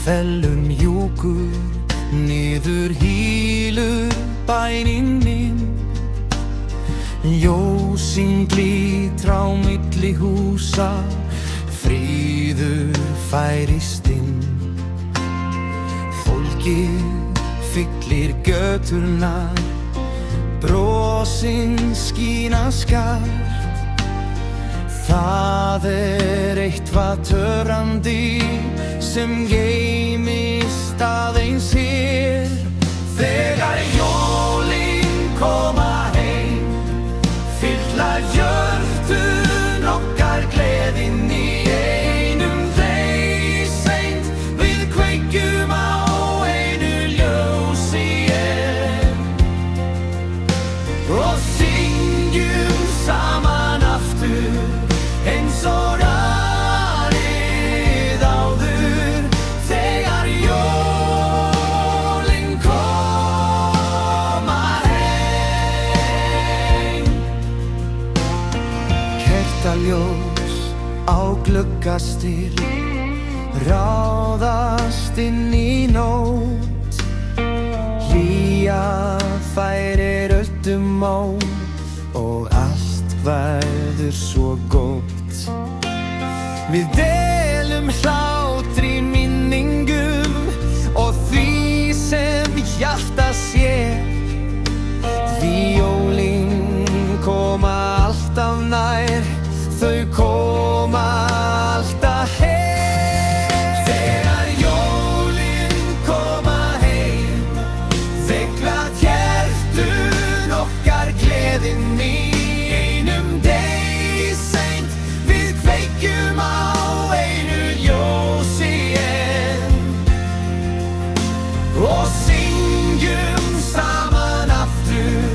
fellur mjúkur, niður hýlur bænin minn. Ljósin glitra á milli húsa, fríður færist inn. Fólkið fyllir göturnar, brosin skína skært. Það eitthvað töfrandi sem geymist aðeins hér. Þegar jólin koma heim, fylla hjörtun okkar gleðin í einum degi seint. Við kveikjum á einu ljósi enn og syngjum saman aftur eins og rarið áður. Þegar jólin koma heim. Kertaljós á gluggastir ráðast inn í nótt. Hlýja færir öllum á og allt verður svo gott. Við delum hlátri minningum og því sem hjarta sér. Því jólin koma alltaf nær, þau koma alltaf heim. Þegar jólin koma heim, veikla hjörtun okkar gleðin í einum degi seint. Við kveikjum á einu ljósi enn og syngjum saman aftur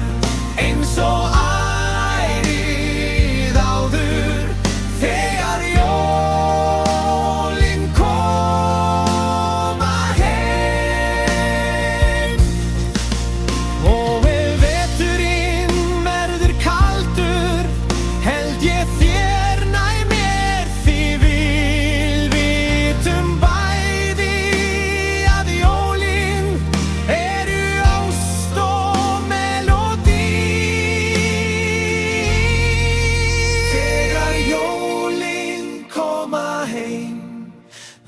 eins og ærið áður. Þegar jólin koma heim. Og ef veturinn verður kaldur, held ég þér nær mér. Því við vitum bæði að jólin eru ást og melódí. Þegar jólin koma heim,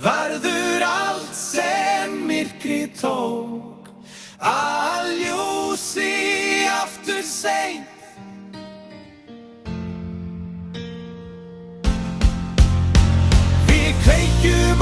verður allt sem myrkrið tók að ljósi aftur seint. Við kveikjum